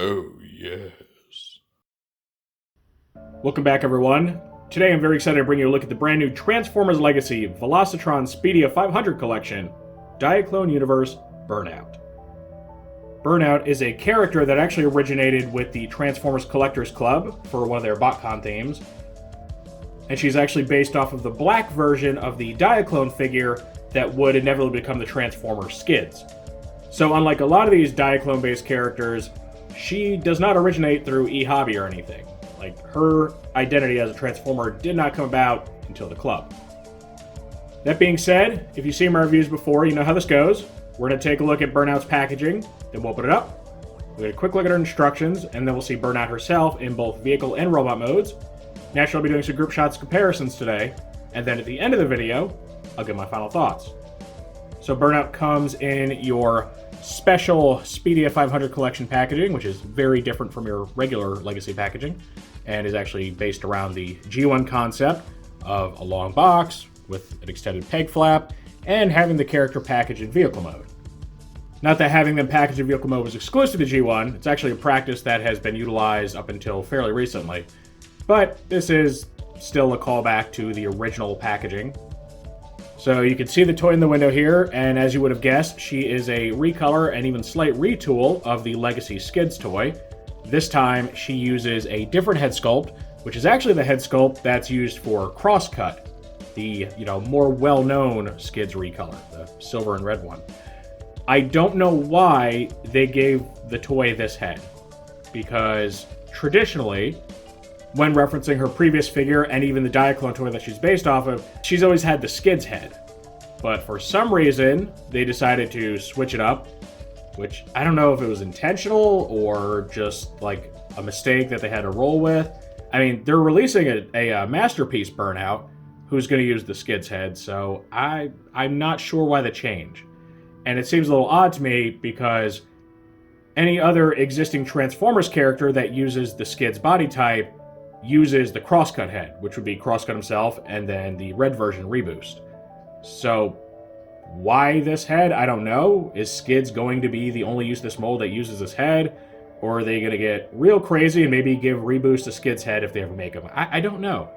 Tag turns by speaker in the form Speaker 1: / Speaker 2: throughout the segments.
Speaker 1: Oh, yes.
Speaker 2: Welcome back, everyone. Today I'm very excited to bring you a look at the brand new Transformers Legacy Velocitron Speedia 500 collection, Diaclone Universe Burnout. Burnout is a character that actually originated with the Transformers Collectors Club for one of their BotCon themes, and she's actually based off of the black version of the Diaclone figure that would inevitably become the Transformers Skids. So unlike a lot of these Diaclone-based characters, she does not originate through eHobby or anything. Like, her identity as a Transformer did not come about until the club. That being said, if you've seen my reviews before, you know how this goes. We're going to take a look at Burnout's packaging, then we'll open it up. We'll get a quick look at her instructions, and then we'll see Burnout herself in both vehicle and robot modes. Naturally, I'll be doing some group shots comparisons today, and then at the end of the video, I'll give my final thoughts. So Burnout comes in your special Speedia 500 collection packaging, which is very different from your regular Legacy packaging, and is actually based around the G1 concept of a long box with an extended peg flap and having the character packaged in vehicle mode. Not that having them packaged in vehicle mode was exclusive to G1, it's actually a practice that has been utilized up until fairly recently, but this is still a callback to the original packaging. So you can see the toy in the window here, and as you would have guessed, she is a recolor and even slight retool of the Legacy Skids toy. This time, she uses a different head sculpt, which is actually the head sculpt that's used for Crosscut, the more well-known Skids recolor, the silver and red one. I don't know why they gave the toy this head, because traditionally, when referencing her previous figure and even the Diaclone toy that she's based off of, she's always had the Skids head. But for some reason, they decided to switch it up, which I don't know if it was intentional or just like a mistake that they had to roll with. I mean, they're releasing a masterpiece Burnout who's going to use the Skids head, so I'm not sure why the change. And it seems a little odd to me because any other existing Transformers character that uses the Skids body type uses the Crosscut head, which would be Crosscut himself, and then the red version Reboost. So, why this head? I don't know. Is Skids going to be the only use of this mold that uses this head? Or are they going to get real crazy and maybe give Reboost a Skids head if they ever make them? I don't know.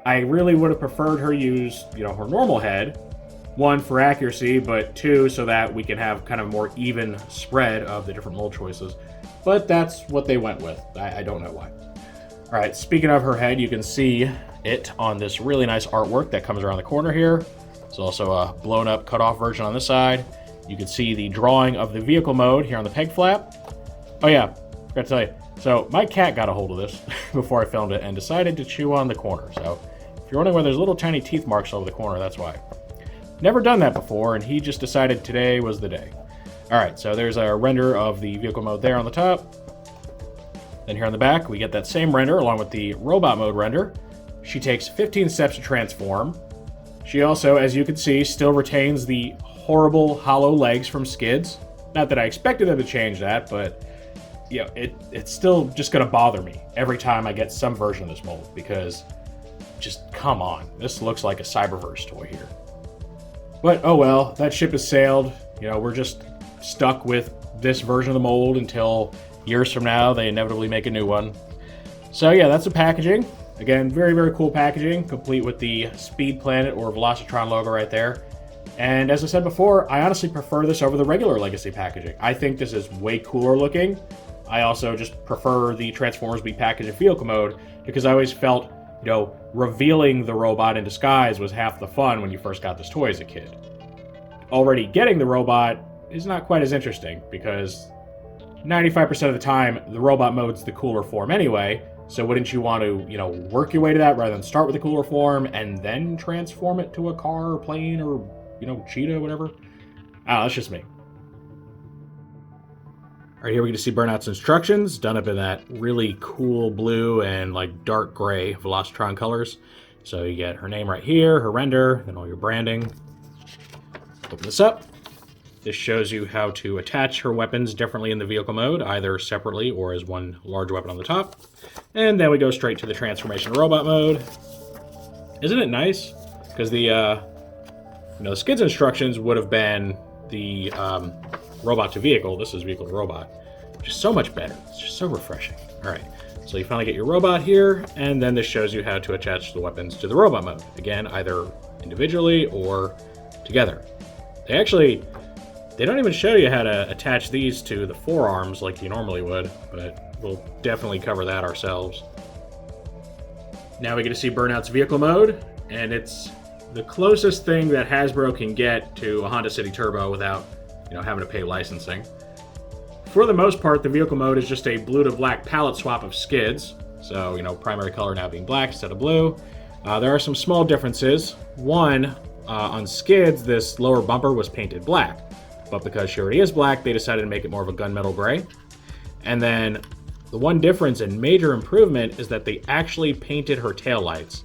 Speaker 2: I really would have preferred her use, her normal head. One, for accuracy, but two, so that we can have kind of a more even spread of the different mold choices. But that's what they went with. I don't know why. All right, speaking of her head, you can see it on this really nice artwork that comes around the corner here. There's also a blown up cut off version on this side. You can see the drawing of the vehicle mode here on the peg flap. Oh yeah, forgot to tell you. So my cat got a hold of this before I filmed it and decided to chew on the corner. So if you're wondering why there's little tiny teeth marks over the corner, that's why. Never done that before, and he just decided today was the day. All right, so there's a render of the vehicle mode there on the top. Then here on the back, we get that same render along with the robot mode render. She takes 15 steps to transform. She also, as you can see, still retains the horrible hollow legs from Skids. Not that I expected them to change that, but it's still just going to bother me every time I get some version of this mold, because just come on, this looks like a Cyberverse toy here. But oh well, that ship has sailed. We're just stuck with this version of the mold until years from now they inevitably make a new one. So yeah, that's the packaging. Again, very, very cool packaging, complete with the Speed Planet or Velocitron logo right there. And as I said before, I honestly prefer this over the regular Legacy packaging. I think this is way cooler looking. I also just prefer the Transformers be packaged in vehicle mode because I always felt, revealing the robot in disguise was half the fun when you first got this toy as a kid. Already getting the robot is not quite as interesting because 95% of the time, the robot mode's the cooler form anyway, so wouldn't you want to, work your way to that rather than start with the cooler form and then transform it to a car or plane or, cheetah or whatever? That's just me. All right, here we get to see Burnout's instructions, done up in that really cool blue and dark gray Velocitron colors. So you get her name right here, her render, then all your branding. Open this up. This shows you how to attach her weapons differently in the vehicle mode, either separately or as one large weapon on the top. And then we go straight to the transformation robot mode. Isn't it nice? Because the Skids instructions would have been the robot to vehicle. This is vehicle to robot. just so much better. It's just so refreshing. All right, so you finally get your robot here, and then this shows you how to attach the weapons to the robot mode. Again, either individually or together. They don't even show you how to attach these to the forearms like you normally would, but we'll definitely cover that ourselves. Now we get to see Burnout's vehicle mode, and it's the closest thing that Hasbro can get to a Honda City Turbo without, having to pay licensing. For the most part, the vehicle mode is just a blue to black palette swap of skids. So, primary color now being black instead of blue. There are some small differences. One, on skids, this lower bumper was painted black. But because she already is black, they decided to make it more of a gunmetal gray. And then the one difference and major improvement is that they actually painted her taillights,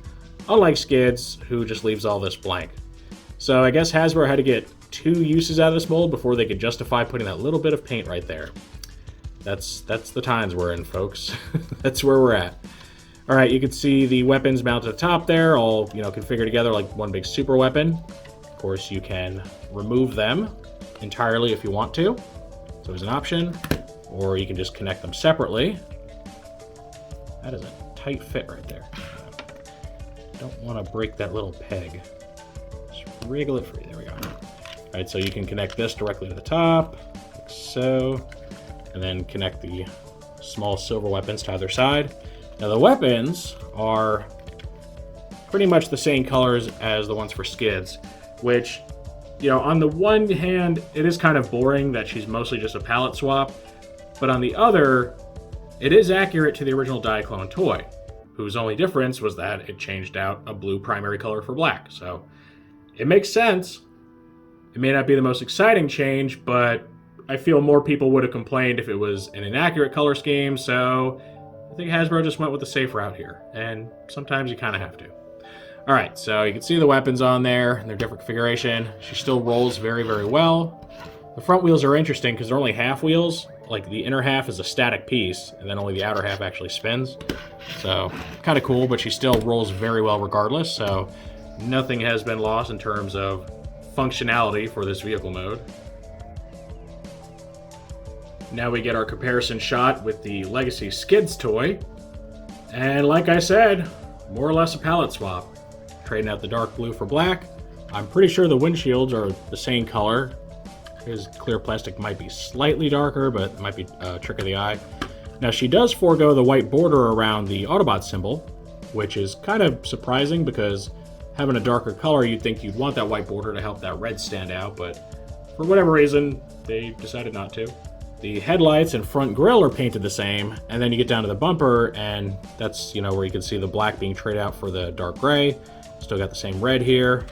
Speaker 2: unlike Skids, who just leaves all this blank. So I guess Hasbro had to get 2 uses out of this mold before they could justify putting that little bit of paint right there. That's the times we're in, folks. That's where we're at. All right, you can see the weapons mounted at the top there, all configured together like one big super weapon. Of course, you can remove them entirely if you want to. So there's an option, or you can just connect them separately. That is a tight fit right there. Don't want to break that little peg. Just wriggle it free. There we go. All right, so you can connect this directly to the top, like so, and then connect the small silver weapons to either side. Now the weapons are pretty much the same colors as the ones for Skids, which, on the one hand, it is kind of boring that she's mostly just a palette swap, but on the other, it is accurate to the original Diaclone toy, whose only difference was that it changed out a blue primary color for black. So it makes sense. It may not be the most exciting change, but I feel more people would have complained if it was an inaccurate color scheme, so I think Hasbro just went with the safe route here, and sometimes you kind of have to. All right, so you can see the weapons on there in their different configuration. She still rolls very, very well. The front wheels are interesting because they're only half wheels. Like the inner half is a static piece, and then only the outer half actually spins. So kind of cool, but she still rolls very well regardless. So nothing has been lost in terms of functionality for this vehicle mode. Now we get our comparison shot with the Legacy Skids toy. And like I said, more or less a palette swap. Trading out the dark blue for black. I'm pretty sure the windshields are the same color. His clear plastic might be slightly darker, but it might be a trick of the eye. Now she does forego the white border around the Autobot symbol, which is kind of surprising because having a darker color, you'd think you'd want that white border to help that red stand out, but for whatever reason, they decided not to. The headlights and front grille are painted the same, and then you get down to the bumper, and that's, where you can see the black being traded out for the dark gray. Still got the same red here.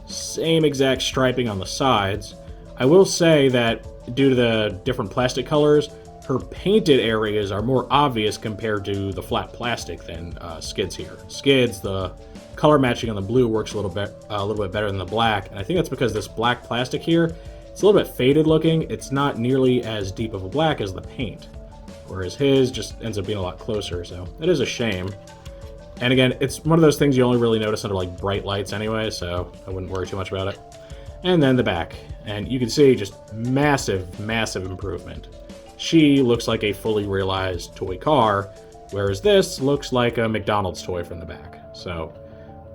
Speaker 2: Same exact striping on the sides. I will say that due to the different plastic colors, her painted areas are more obvious compared to the flat plastic than Skids here. Skids, the color matching on the blue works a little bit better than the black, and I think that's because this black plastic here, it's a little bit faded looking. It's not nearly as deep of a black as the paint, whereas his just ends up being a lot closer, so it is a shame. And again, it's one of those things you only really notice under like bright lights anyway, so I wouldn't worry too much about it. And then the back, and you can see just massive, massive improvement. She looks like a fully realized toy car, whereas this looks like a McDonald's toy from the back. So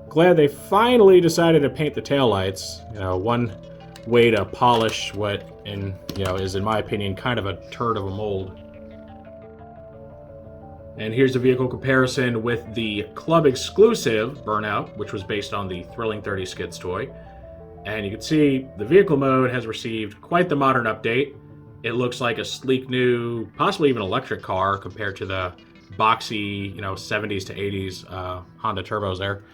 Speaker 2: glad they finally decided to paint the taillights. One way to polish what is, in my opinion, kind of a turd of a mold. And here's a vehicle comparison with the club exclusive Burnout, which was based on the Thrilling 30 Skids toy. And you can see the vehicle mode has received quite the modern update. It looks like a sleek new, possibly even electric car compared to the boxy, 70s to 80s Honda turbos there.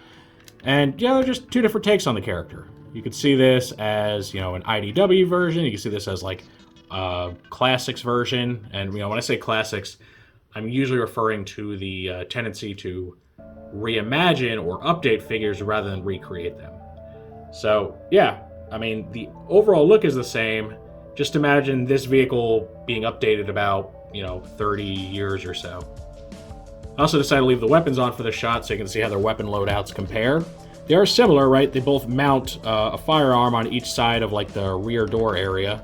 Speaker 2: And yeah, they're just two different takes on the character. You could see this as, an IDW version. You can see this as like a classics version. And, when I say classics, I'm usually referring to the tendency to reimagine or update figures rather than recreate them. So, yeah, the overall look is the same. Just imagine this vehicle being updated about, 30 years or so. I also decided to leave the weapons on for the shot so you can see how their weapon loadouts compare. They are similar, right? They both mount a firearm on each side of like the rear door area.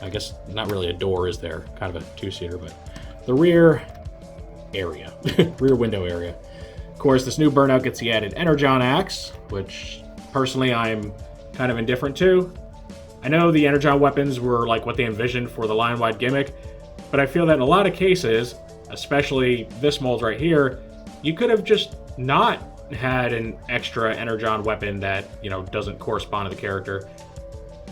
Speaker 2: I guess not really a door, is there? Kind of a two-seater, but the rear area, rear window area. Of course, this new Burnout gets the added Energon axe, which personally I'm kind of indifferent to. I know the Energon weapons were like what they envisioned for the line-wide gimmick, but I feel that in a lot of cases, especially this mold right here, you could have just not had an extra Energon weapon that, you know, doesn't correspond to the character.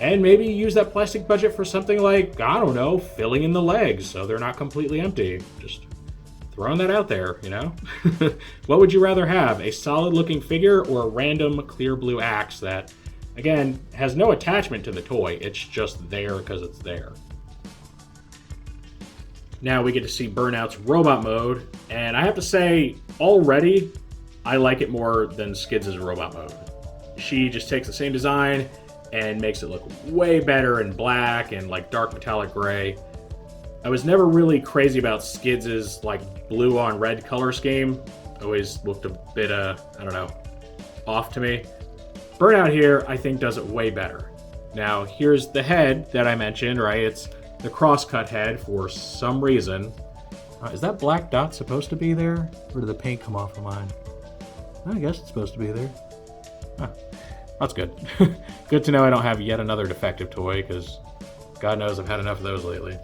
Speaker 2: And maybe use that plastic budget for something like, I don't know, filling in the legs so they're not completely empty. Just throwing that out there, you know? What would you rather have, a solid-looking figure or a random clear blue axe that, again, has no attachment to the toy? It's just there because it's there. Now we get to see Burnout's robot mode, and I have to say, already, I like it more than Skids' robot mode. She just takes the same design and makes it look way better in black and like dark metallic gray. I was never really crazy about Skids' like blue on red color scheme. Always looked a bit, I don't know, off to me. Burnout here, I think, does it way better. Now, here's the head that I mentioned, right? It's the cross-cut head for some reason. Is that black dot supposed to be there? Or did the paint come off of mine? I guess it's supposed to be there. Huh. That's good. Good to know I don't have yet another defective toy, because God knows I've had enough of those lately.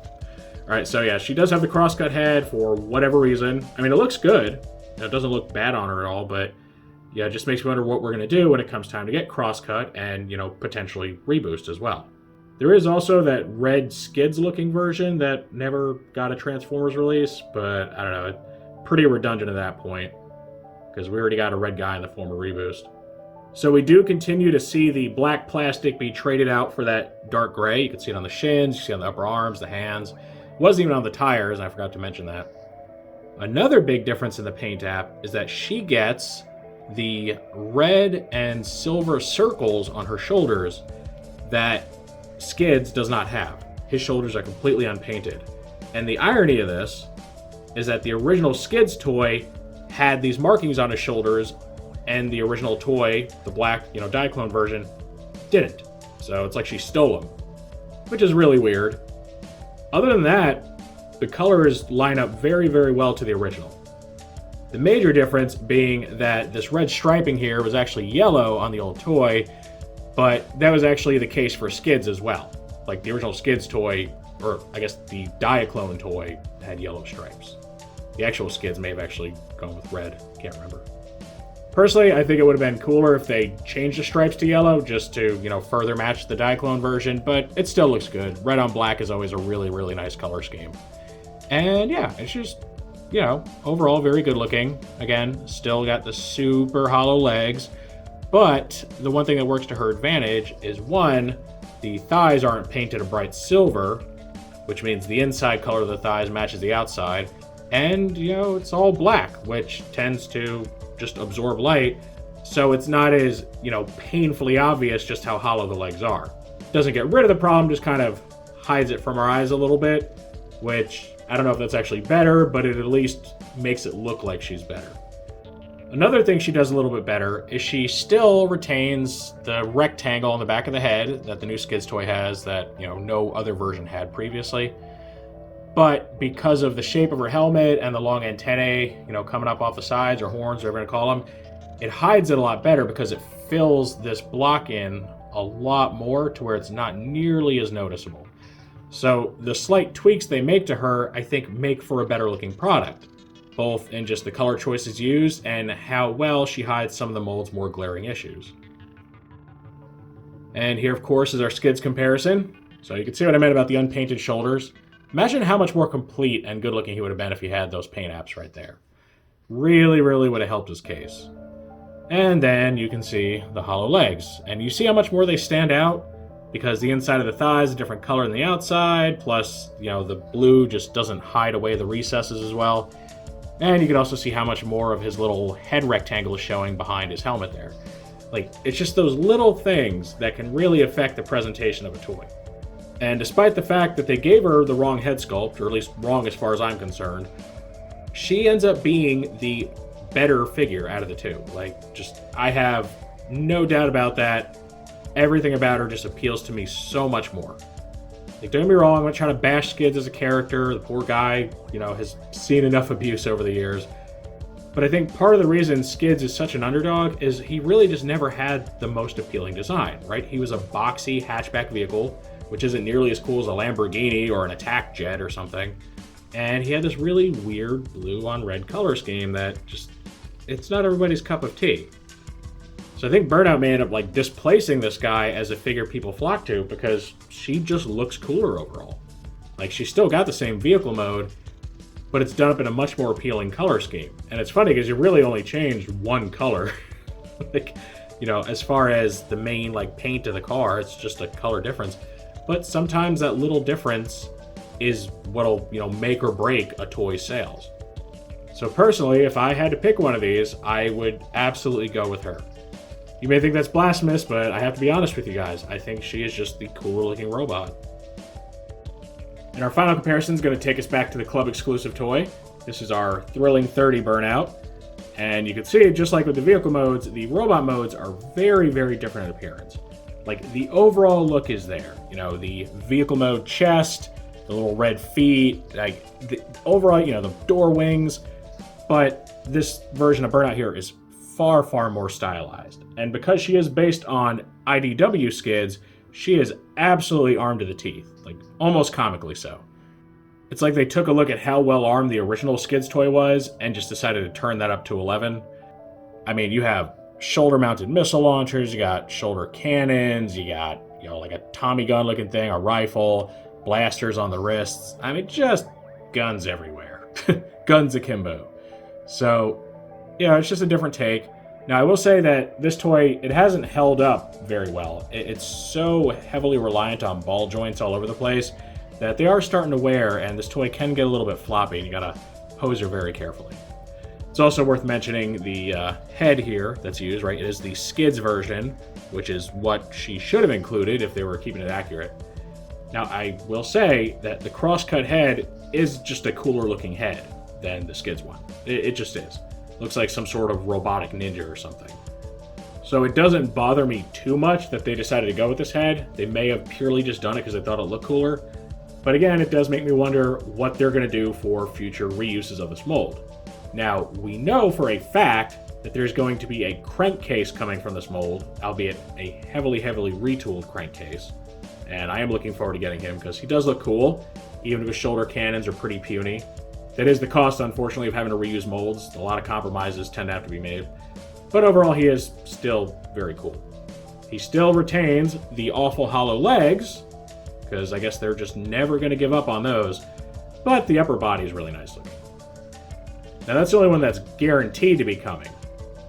Speaker 2: Alright, so yeah, she does have the cross-cut head for whatever reason. I mean, it looks good. It doesn't look bad on her at all, but yeah, it just makes me wonder what we're going to do when it comes time to get cross-cut and, you know, potentially reboost as well. There is also that red Skids-looking version that never got a Transformers release, but I don't know, it's pretty redundant at that point, because we already got a red guy in the form of Reboost. So we do continue to see the black plastic be traded out for that dark gray. You can see it on the shins, you see it on the upper arms, the hands. It wasn't even on the tires, and I forgot to mention that. Another big difference in the paint app is that she gets the red and silver circles on her shoulders that Skids does not have. His shoulders are completely unpainted. And the irony of this is that the original Skids toy had these markings on his shoulders, and the original toy, the black, you know, Diaclone version, didn't. So it's like she stole them, which is really weird. Other than that, the colors line up very, very well to the original. The major difference being that this red striping here was actually yellow on the old toy, but that was actually the case for Skids as well. Like the original Skids toy, or I guess the Diaclone toy, had yellow stripes. The actual Skids may have actually gone with red, can't remember. Personally, I think it would have been cooler if they changed the stripes to yellow just to, you know, further match the Diaclone version, but it still looks good. Red on black is always a really, really nice color scheme. And yeah, it's just, you know, overall very good looking. Again, still got the super hollow legs, but the one thing that works to her advantage is, one, the thighs aren't painted a bright silver, which means the inside color of the thighs matches the outside, and, you know, it's all black, which tends to just absorb light, so it's not as, you know, painfully obvious just how hollow the legs are. Doesn't get rid of the problem, just kind of hides it from our eyes a little bit, which I don't know if that's actually better, but it at least makes it look like she's better. Another thing she does a little bit better is she still retains the rectangle on the back of the head that the new Skids toy has that, you know, no other version had previously. But because of the shape of her helmet and the long antennae, you know, coming up off the sides, or horns, whatever you're gonna call them, it hides it a lot better because it fills this block in a lot more to where it's not nearly as noticeable. So the slight tweaks they make to her, I think, make for a better looking product, both in just the color choices used and how well she hides some of the mold's more glaring issues. And here, of course, is our Skids comparison. So you can see what I meant about the unpainted shoulders. Imagine how much more complete and good looking he would have been if he had those paint apps right there. Really, really would have helped his case. And then you can see the hollow legs. And you see how much more they stand out? Because the inside of the thigh is a different color than the outside, plus, you know, the blue just doesn't hide away the recesses as well. And you can also see how much more of his little head rectangle is showing behind his helmet there. Like, it's just those little things that can really affect the presentation of a toy. And despite the fact that they gave her the wrong head sculpt, or at least wrong as far as I'm concerned, she ends up being the better figure out of the two. Like, just, I have no doubt about that. Everything about her just appeals to me so much more. Like, don't get me wrong, I'm not trying to bash Skids as a character. The poor guy, has seen enough abuse over the years. But I think part of the reason Skids is such an underdog is he really just never had the most appealing design, right? He was a boxy hatchback vehicle, which isn't nearly as cool as a Lamborghini or an attack jet or something. And he had this really weird blue on red color scheme that just, it's not everybody's cup of tea. So I think Burnout may end up displacing this guy as a figure people flock to because she just looks cooler overall. She's still got the same vehicle mode, but it's done up in a much more appealing color scheme. And it's funny because you really only changed one color. As far as the main paint of the car, it's just a color difference. But sometimes that little difference is what'll, make or break a toy's sales. So personally, if I had to pick one of these, I would absolutely go with her. You may think that's blasphemous, but I have to be honest with you guys. I think she is just the cooler looking robot. And our final comparison is going to take us back to the club exclusive toy. This is our Thrilling 30 Burnout. And you can see, just like with the vehicle modes, the robot modes are very, very different in appearance. The overall look is there. The vehicle mode chest, the little red feet, the overall, the door wings. But this version of Burnout here is far, far more stylized. And because she is based on IDW Skids, she is absolutely armed to the teeth, almost comically so. It's like they took a look at how well armed the original Skids toy was and just decided to turn that up to 11. I mean, you have shoulder-mounted missile launchers, you got shoulder cannons, you got, a Tommy gun looking thing, a rifle, blasters on the wrists. I mean, just guns everywhere. Guns akimbo. So, it's just a different take. Now, I will say that this toy, it hasn't held up very well. It's so heavily reliant on ball joints all over the place that they are starting to wear, and this toy can get a little bit floppy, and you gotta pose her very carefully. It's also worth mentioning the head here that's used, right? It is the Skids version, which is what she should have included if they were keeping it accurate. Now, I will say that the cross-cut head is just a cooler looking head than the Skids one. It just is. Looks like some sort of robotic ninja or something. So it doesn't bother me too much that they decided to go with this head. They may have purely just done it because they thought it looked cooler. But again, it does make me wonder what they're going to do for future reuses of this mold. Now, we know for a fact that there's going to be a crankcase coming from this mold, albeit a heavily, heavily retooled crankcase. And I am looking forward to getting him because he does look cool, even if his shoulder cannons are pretty puny. That is the cost, unfortunately, of having to reuse molds. A lot of compromises tend to have to be made. But overall, he is still very cool. He still retains the awful hollow legs, because I guess they're just never going to give up on those. But the upper body is really nice looking. Now, that's the only one that's guaranteed to be coming.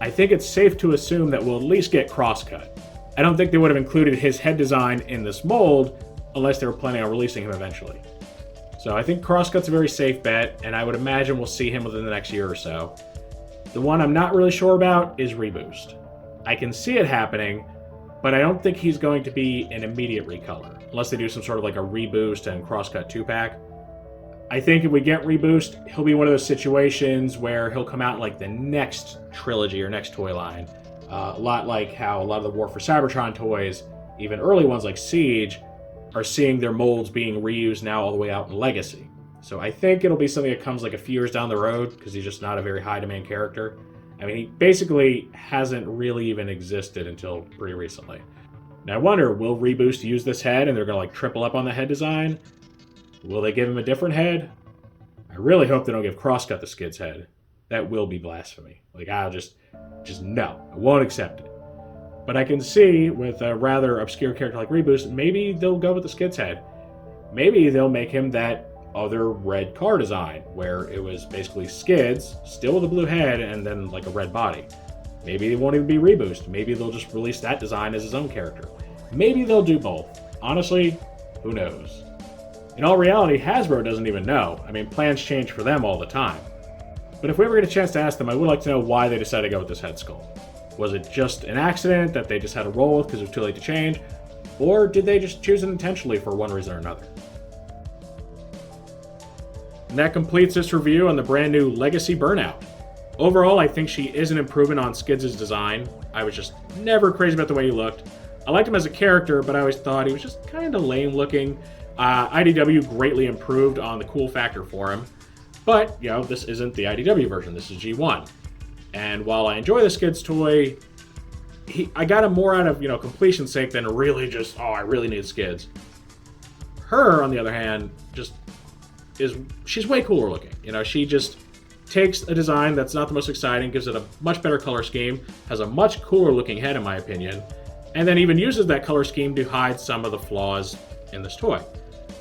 Speaker 2: I think it's safe to assume that we'll at least get Crosscut. I don't think they would have included his head design in this mold unless they were planning on releasing him eventually. So I think Crosscut's a very safe bet, and I would imagine we'll see him within the next year or so. The one I'm not really sure about is Reboost. I can see it happening, but I don't think he's going to be an immediate recolor, unless they do some sort of a Reboost and Crosscut 2-pack. I think if we get Reboost, he'll be one of those situations where he'll come out the next trilogy or next toy line. A lot like how a lot of the War for Seibertron toys, even early ones like Siege, are seeing their molds being reused now all the way out in Legacy. So I think it'll be something that comes a few years down the road, because he's just not a very high demand character. I mean, he basically hasn't really even existed until pretty recently. Now I wonder, will Reboost use this head and they're going to triple up on the head design? Will they give him a different head? I really hope they don't give Crosscut the Skids head. That will be blasphemy. I'll just no. I won't accept it. But I can see, with a rather obscure character like Reboost, maybe they'll go with the Skids head. Maybe they'll make him that other red car design, where it was basically Skids, still with a blue head, and then a red body. Maybe it won't even be Reboost. Maybe they'll just release that design as his own character. Maybe they'll do both. Honestly, who knows? In all reality, Hasbro doesn't even know. I mean, plans change for them all the time. But if we ever get a chance to ask them, I would like to know why they decided to go with this head sculpt. Was it just an accident that they just had to roll with because it was too late to change? Or did they just choose it intentionally for one reason or another? And that completes this review on the brand new Legacy Burnout. Overall, I think she is an improvement on Skids' design. I was just never crazy about the way he looked. I liked him as a character, but I always thought he was just kind of lame looking. IDW greatly improved on the cool factor for him, but, you know, this isn't the IDW version, this is G1. And while I enjoy the Skids toy, I got him more out of, you know, completion's sake than really just, oh, I really need Skids. Her, on the other hand, she's way cooler looking. You know, she just takes a design that's not the most exciting, gives it a much better color scheme, has a much cooler looking head in my opinion, and then even uses that color scheme to hide some of the flaws in this toy.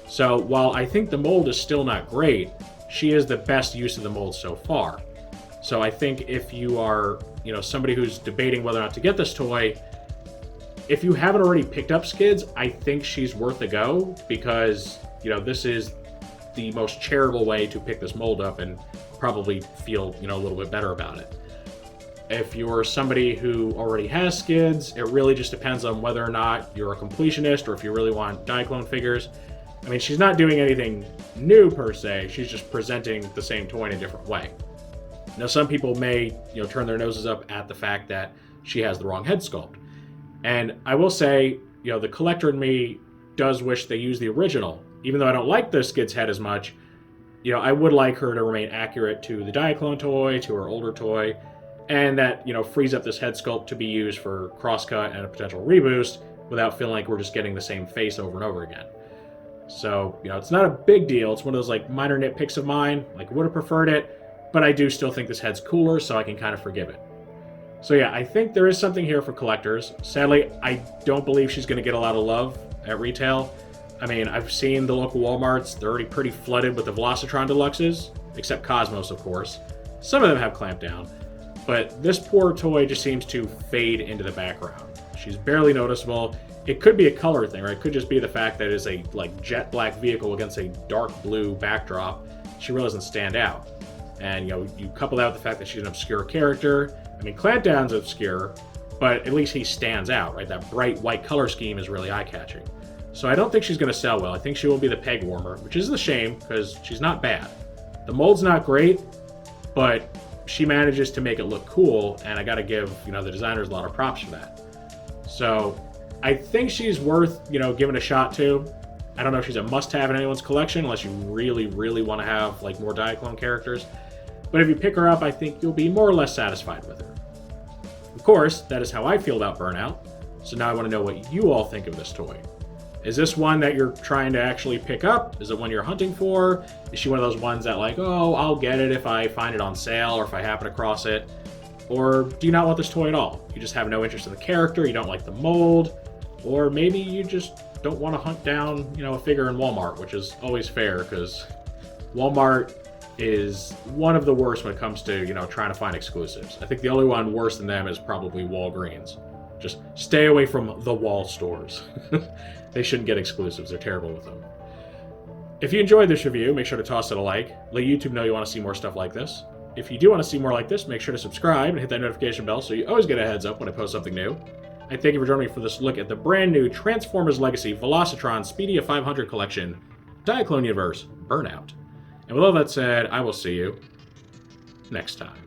Speaker 2: So while I think the mold is still not great, she is the best use of the mold so far. So I think if you are, you know, somebody who's debating whether or not to get this toy, if you haven't already picked up Skids, I think she's worth a go because, you know, this is the most charitable way to pick this mold up and probably feel, you know, a little bit better about it. If you're somebody who already has Skids, it really just depends on whether or not you're a completionist or if you really want Diaclone figures. I mean, she's not doing anything new per se, she's just presenting the same toy in a different way. Now, some people may, you know, turn their noses up at the fact that she has the wrong head sculpt. And I will say, you know, the collector in me does wish they used the original. Even though I don't like the Skids head as much, you know, I would like her to remain accurate to the Diaclone toy, to her older toy, and that, you know, frees up this head sculpt to be used for crosscut and a potential reboost without feeling like we're just getting the same face over and over again. So, you know, it's not a big deal. It's one of those, like, minor nitpicks of mine. Like, would have preferred it, but I do still think this head's cooler, so I can kind of forgive it. So yeah, I think there is something here for collectors. Sadly, I don't believe she's going to get a lot of love at retail. I mean, I've seen the local Walmarts. They're already pretty flooded with the Velocitron Deluxes, except Cosmos, of course. Some of them have clamped down. But this poor toy just seems to fade into the background. She's barely noticeable. It could be a color thing, or it could just be the fact that it is a, like, jet black vehicle against a dark blue backdrop. She really doesn't stand out. And, you know, you couple that with the fact that she's an obscure character. I mean, Clampdown's obscure, but at least he stands out, right? That bright white color scheme is really eye-catching. So I don't think she's going to sell well. I think she will be the peg warmer, which is a shame because she's not bad. The mold's not great, but she manages to make it look cool, and I got to give, you know, the designers a lot of props for that. So I think she's worth, you know, giving a shot to. I don't know if she's a must-have in anyone's collection unless you really, really want to have, like, more Diaclone characters. But if you pick her up, I think you'll be more or less satisfied with her. Of course, that is how I feel about Burnout. So now I want to know what you all think of this toy. Is this one that you're trying to actually pick up? Is it one you're hunting for? Is she one of those ones that, like, oh, I'll get it if I find it on sale or if I happen across it? Or do you not want this toy at all? You just have no interest in the character, you don't like the mold, or maybe you just don't want to hunt down, you know, a figure in Walmart, which is always fair because Walmart is one of the worst when it comes to, you know, trying to find exclusives. I think the only one worse than them is probably Walgreens. Just stay away from the wall stores. They shouldn't get exclusives. They're terrible with them. If you enjoyed this review, make sure to toss it a like. Let YouTube know you want to see more stuff like this. If you do want to see more like this, make sure to subscribe and hit that notification bell so you always get a heads up when I post something new. I thank you for joining me for this look at the brand new Transformers Legacy Velocitron Speedia 500 collection, Diaclone Universe Burnout. And with all that said, I will see you next time.